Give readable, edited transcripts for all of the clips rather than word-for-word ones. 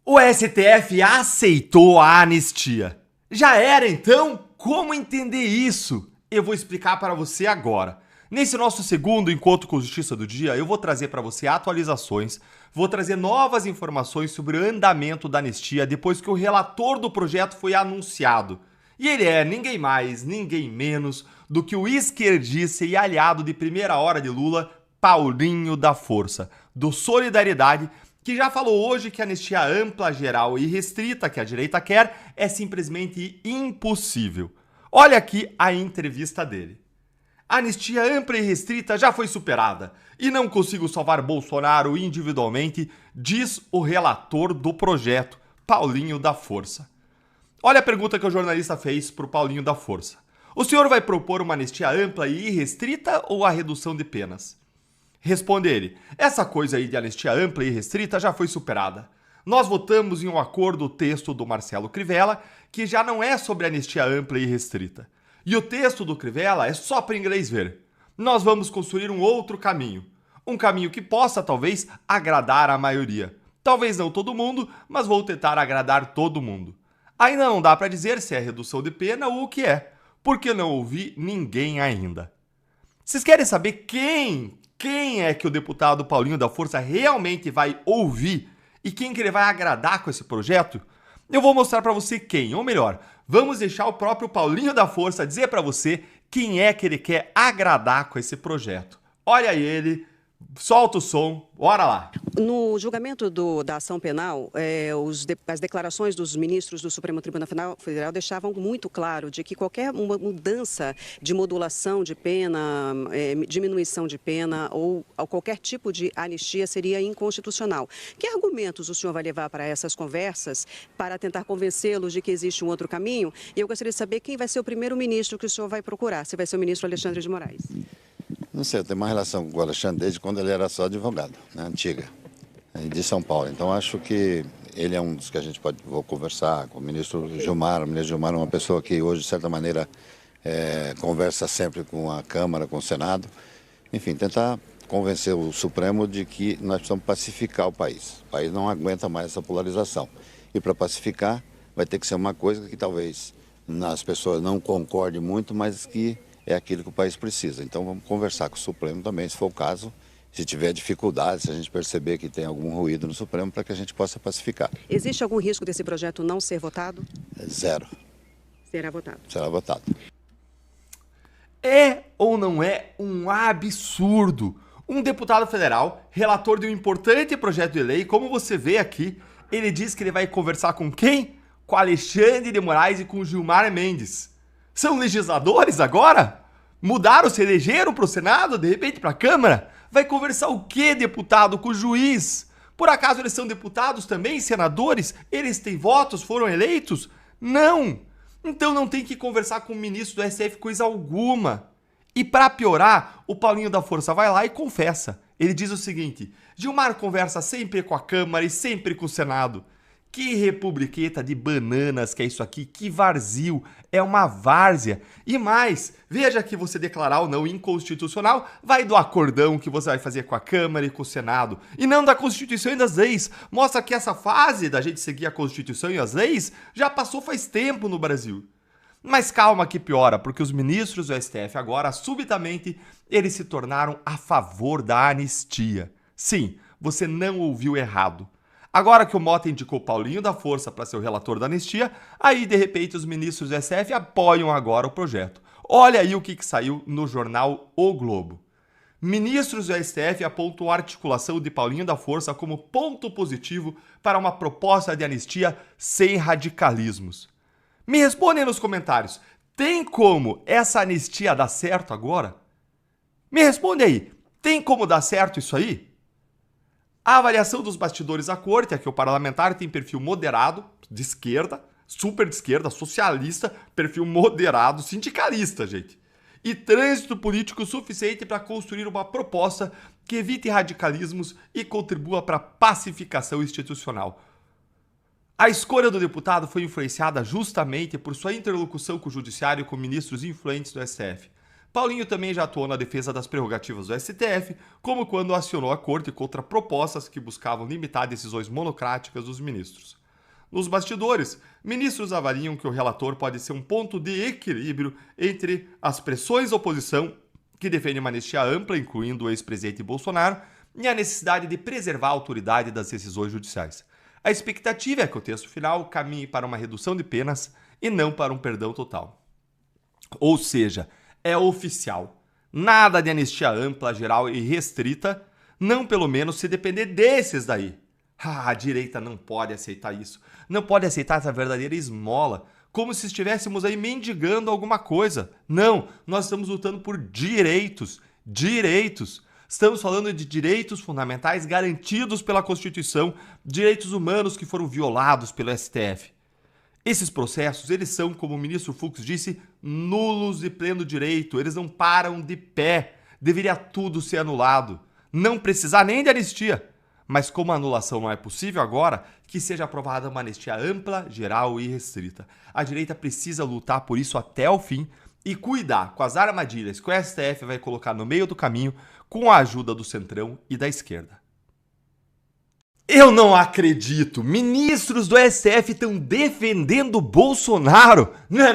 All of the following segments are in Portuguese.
O STF aceitou a anistia. Já era então? Como entender isso? Eu vou explicar para você agora. Nesse nosso segundo encontro com Justiça do Dia, eu vou trazer para você atualizações, vou trazer novas informações sobre o andamento da anistia depois que o relator do projeto foi anunciado. E ele é ninguém mais, ninguém menos do que o esquerdista e aliado de primeira hora de Lula, Paulinho da Força, do Solidariedade, que já falou hoje que a anistia ampla, geral e restrita que a direita quer é simplesmente impossível. Olha aqui a entrevista dele. A anistia ampla e restrita já foi superada e não consigo salvar Bolsonaro individualmente, diz o relator do projeto, Paulinho da Força. Olha a pergunta que o jornalista fez para o Paulinho da Força. O senhor vai propor uma anistia ampla e irrestrita ou a redução de penas? Responde ele, essa coisa aí de anistia ampla e restrita já foi superada. Nós votamos em um acordo o texto do Marcelo Crivella, que já não é sobre anistia ampla e restrita. E o texto do Crivella é só para inglês ver. Nós vamos construir um outro caminho. Um caminho que possa, talvez, agradar a maioria. Talvez não todo mundo, mas vou tentar agradar todo mundo. Ainda não dá para dizer se é redução de pena ou o que é, porque não ouvi ninguém ainda. Vocês querem saber quem é que o deputado Paulinho da Força realmente vai ouvir e quem que ele vai agradar com esse projeto? Eu vou mostrar para você quem, ou melhor, vamos deixar o próprio Paulinho da Força dizer para você quem é que ele quer agradar com esse projeto. Olha ele, solta o som, bora lá. No julgamento da ação penal, as declarações dos ministros do Supremo Tribunal Federal deixavam muito claro de que qualquer mudança de modulação de pena, diminuição de pena ou qualquer tipo de anistia seria inconstitucional. Que argumentos o senhor vai levar para essas conversas para tentar convencê-los de que existe um outro caminho? E eu gostaria de saber quem vai ser o primeiro ministro que o senhor vai procurar, se vai ser o ministro Alexandre de Moraes. Não sei, eu tenho uma relação com o Alexandre desde quando ele era só advogado, né, antiga, de São Paulo. Então acho que ele é um dos que a gente vou conversar com o ministro Gilmar. O ministro Gilmar é uma pessoa que hoje, de certa maneira, conversa sempre com a Câmara, com o Senado. Enfim, tentar convencer o Supremo de que nós precisamos pacificar o país. O país não aguenta mais essa polarização. E para pacificar vai ter que ser uma coisa que talvez as pessoas não concordem muito, mas que é aquilo que o país precisa. Então vamos conversar com o Supremo também, se for o caso, se tiver dificuldade, se a gente perceber que tem algum ruído no Supremo, para que a gente possa pacificar. Existe algum risco desse projeto não ser votado? Zero. Será votado. Será votado. É ou não é um absurdo? Um deputado federal, relator de um importante projeto de lei, como você vê aqui, ele diz que ele vai conversar com quem? Com Alexandre de Moraes e com Gilmar Mendes. São legisladores agora? Mudaram, se elegeram para o Senado, de repente para a Câmara? Vai conversar o quê, deputado, com o juiz? Por acaso eles são deputados também, senadores? Eles têm votos, foram eleitos? Não! Então não tem que conversar com o ministro do STF coisa alguma. E para piorar, o Paulinho da Força vai lá e confessa. Ele diz o seguinte, Gilmar conversa sempre com a Câmara e sempre com o Senado. Que republiqueta de bananas que é isso aqui, que varzio, é uma várzea. E mais, veja que você declarar ou não inconstitucional, vai do acordão que você vai fazer com a Câmara e com o Senado, e não da Constituição e das leis. Mostra que essa fase da gente seguir a Constituição e as leis já passou faz tempo no Brasil. Mas calma que piora, porque os ministros do STF agora, subitamente, eles se tornaram a favor da anistia. Sim, você não ouviu errado. Agora que o Mota indicou Paulinho da Força para ser o relator da anistia, aí de repente os ministros do STF apoiam agora o projeto. Olha aí o que saiu no jornal O Globo. Ministros do STF apontam a articulação de Paulinho da Força como ponto positivo para uma proposta de anistia sem radicalismos. Me respondem nos comentários, tem como essa anistia dar certo agora? Me responde aí, tem como dar certo isso aí? A avaliação dos bastidores da corte é que o parlamentar tem perfil moderado, de esquerda, super de esquerda, socialista, perfil moderado, sindicalista, gente. E trânsito político suficiente para construir uma proposta que evite radicalismos e contribua para a pacificação institucional. A escolha do deputado foi influenciada justamente por sua interlocução com o judiciário e com ministros influentes do STF. Paulinho também já atuou na defesa das prerrogativas do STF, como quando acionou a corte contra propostas que buscavam limitar decisões monocráticas dos ministros. Nos bastidores, ministros avaliam que o relator pode ser um ponto de equilíbrio entre as pressões da oposição, que defende uma anistia ampla, incluindo o ex-presidente Bolsonaro, e a necessidade de preservar a autoridade das decisões judiciais. A expectativa é que o texto final caminhe para uma redução de penas e não para um perdão total. Ou seja, é oficial. Nada de anistia ampla, geral e restrita, não pelo menos se depender desses daí. A direita não pode aceitar isso. Não pode aceitar essa verdadeira esmola, como se estivéssemos aí mendigando alguma coisa. Não, nós estamos lutando por direitos. Direitos. Estamos falando de direitos fundamentais garantidos pela Constituição, direitos humanos que foram violados pelo STF. Esses processos, eles são, como o ministro Fux disse, nulos de pleno direito. Eles não param de pé. Deveria tudo ser anulado. Não precisar nem de anistia. Mas como a anulação não é possível agora, que seja aprovada uma anistia ampla, geral e restrita. A direita precisa lutar por isso até o fim e cuidar com as armadilhas que o STF vai colocar no meio do caminho com a ajuda do Centrão e da esquerda. Eu não acredito! Ministros do STF estão defendendo Bolsonaro? Não.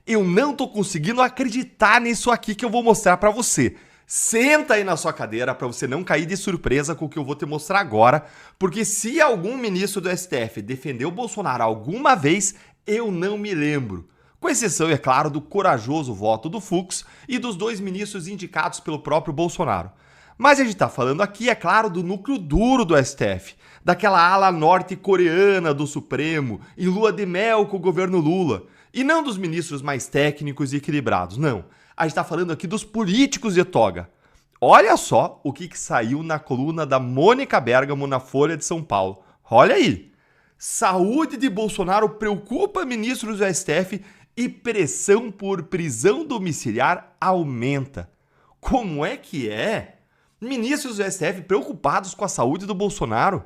Eu não tô conseguindo acreditar nisso aqui que eu vou mostrar pra você. Senta aí na sua cadeira para você não cair de surpresa com o que eu vou te mostrar agora, porque se algum ministro do STF defendeu Bolsonaro alguma vez, eu não me lembro. Com exceção, é claro, do corajoso voto do Fux e dos 2 ministros indicados pelo próprio Bolsonaro. Mas a gente está falando aqui, é claro, do núcleo duro do STF, daquela ala norte-coreana do Supremo, em lua de mel com o governo Lula, e não dos ministros mais técnicos e equilibrados, não. A gente está falando aqui dos políticos de toga. Olha só o que saiu na coluna da Mônica Bergamo na Folha de São Paulo. Olha aí. Saúde de Bolsonaro preocupa ministros do STF e pressão por prisão domiciliar aumenta. Como é que é? Ministros do STF preocupados com a saúde do Bolsonaro?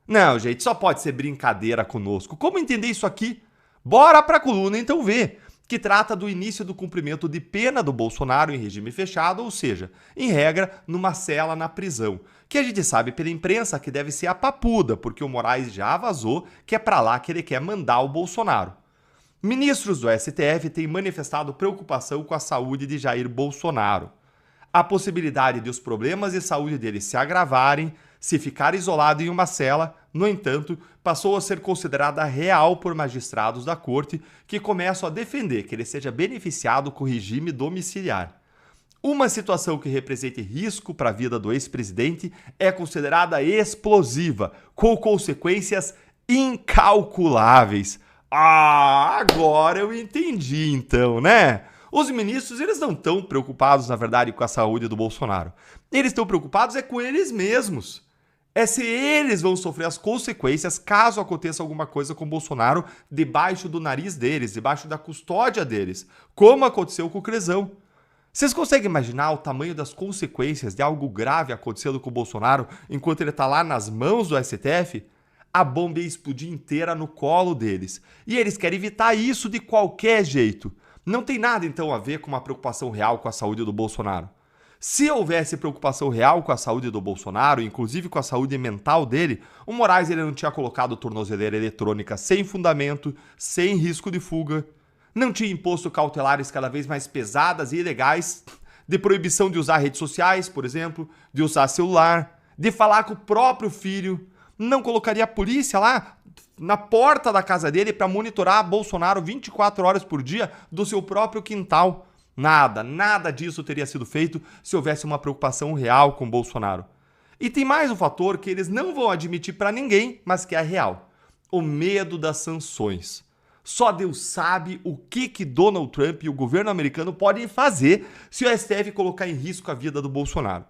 Não, gente, só pode ser brincadeira conosco. Como entender isso aqui? Bora pra coluna então ver, que trata do início do cumprimento de pena do Bolsonaro em regime fechado, ou seja, em regra, numa cela na prisão, que a gente sabe pela imprensa que deve ser a papuda, porque o Moraes já vazou que é pra lá que ele quer mandar o Bolsonaro. Ministros do STF têm manifestado preocupação com a saúde de Jair Bolsonaro. A possibilidade de os problemas de saúde dele se agravarem, se ficar isolado em uma cela, no entanto, passou a ser considerada real por magistrados da corte que começam a defender que ele seja beneficiado com o regime domiciliar. Uma situação que represente risco para a vida do ex-presidente é considerada explosiva, com consequências incalculáveis. Ah, agora eu entendi então, né? Os ministros, eles não estão preocupados, na verdade, com a saúde do Bolsonaro. Eles estão preocupados é com eles mesmos. É se eles vão sofrer as consequências caso aconteça alguma coisa com o Bolsonaro debaixo do nariz deles, debaixo da custódia deles, como aconteceu com o Crezão. Vocês conseguem imaginar o tamanho das consequências de algo grave acontecendo com o Bolsonaro enquanto ele está lá nas mãos do STF? A bomba ia explodir inteira no colo deles. E eles querem evitar isso de qualquer jeito. Não tem nada, então, a ver com uma preocupação real com a saúde do Bolsonaro. Se houvesse preocupação real com a saúde do Bolsonaro, inclusive com a saúde mental dele, o Moraes ele não tinha colocado tornozeleira eletrônica sem fundamento, sem risco de fuga, não tinha imposto cautelares cada vez mais pesadas e ilegais, de proibição de usar redes sociais, por exemplo, de usar celular, de falar com o próprio filho, não colocaria a polícia lá na porta da casa dele para monitorar Bolsonaro 24 horas por dia do seu próprio quintal. Nada disso teria sido feito se houvesse uma preocupação real com Bolsonaro. E tem mais um fator que eles não vão admitir para ninguém, mas que é real. O medo das sanções. Só Deus sabe o que Donald Trump e o governo americano podem fazer se o STF colocar em risco a vida do Bolsonaro.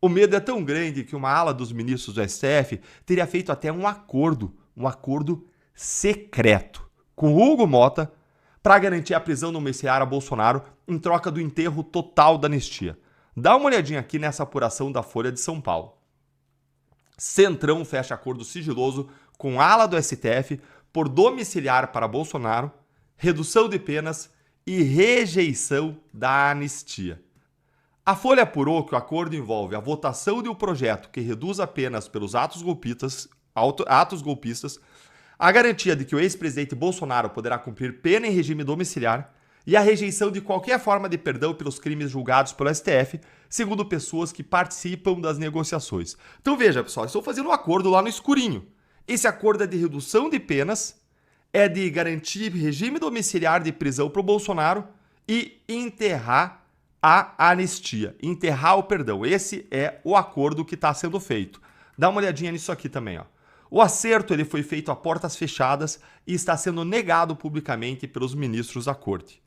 O medo é tão grande que uma ala dos ministros do STF teria feito até um acordo secreto com Hugo Mota para garantir a prisão domiciliar a Bolsonaro em troca do enterro total da anistia. Dá uma olhadinha aqui nessa apuração da Folha de São Paulo. Centrão fecha acordo sigiloso com a ala do STF por domiciliar para Bolsonaro, redução de penas e rejeição da anistia. A Folha apurou que o acordo envolve a votação de um projeto que reduz apenas pelos atos golpistas, a garantia de que o ex-presidente Bolsonaro poderá cumprir pena em regime domiciliar e a rejeição de qualquer forma de perdão pelos crimes julgados pelo STF, segundo pessoas que participam das negociações. Então veja, pessoal, estou fazendo um acordo lá no escurinho. Esse acordo é de redução de penas, é de garantir regime domiciliar de prisão para o Bolsonaro e enterrar a anistia, enterrar o perdão. Esse é o acordo que está sendo feito. Dá uma olhadinha nisso aqui também, ó. O acerto ele foi feito a portas fechadas e está sendo negado publicamente pelos ministros da corte.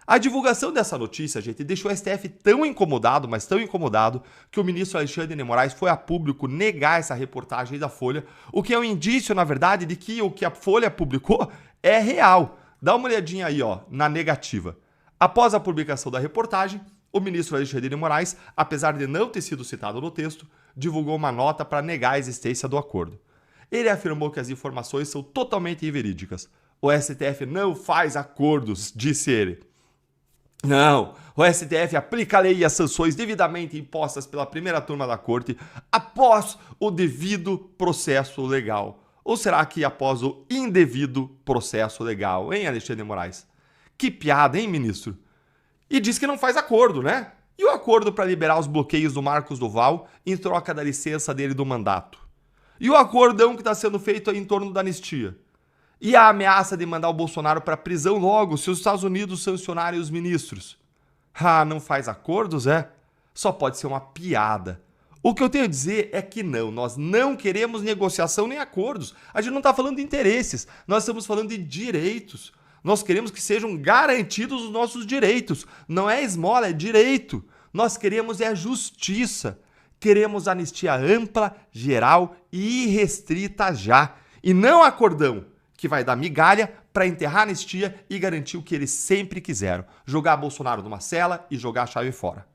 A divulgação dessa notícia, gente, deixou o STF tão incomodado, mas tão incomodado, que o ministro Alexandre de Moraes foi a público negar essa reportagem da Folha, o que é um indício, na verdade, de que o que a Folha publicou é real. Dá uma olhadinha aí, ó, na negativa. Após a publicação da reportagem, o ministro Alexandre de Moraes, apesar de não ter sido citado no texto, divulgou uma nota para negar a existência do acordo. Ele afirmou que as informações são totalmente inverídicas. O STF não faz acordos, disse ele. Não, o STF aplica a lei e as sanções devidamente impostas pela primeira turma da corte após o devido processo legal. Ou será que após o indevido processo legal, hein, Alexandre de Moraes? Que piada, hein, ministro? E diz que não faz acordo, né? E o acordo para liberar os bloqueios do Marcos Duval em troca da licença dele do mandato? E o acordão que está sendo feito aí em torno da anistia? E a ameaça de mandar o Bolsonaro para prisão logo se os Estados Unidos sancionarem os ministros? Ah, não faz acordos, é? Só pode ser uma piada. O que eu tenho a dizer é que não, nós não queremos negociação nem acordos. A gente não está falando de interesses, nós estamos falando de direitos. Nós queremos que sejam garantidos os nossos direitos. Não é esmola, é direito. Nós queremos é justiça. Queremos anistia ampla, geral e irrestrita já. E não acordão que vai dar migalha para enterrar a anistia e garantir o que eles sempre quiseram. Jogar Bolsonaro numa cela e jogar a chave fora.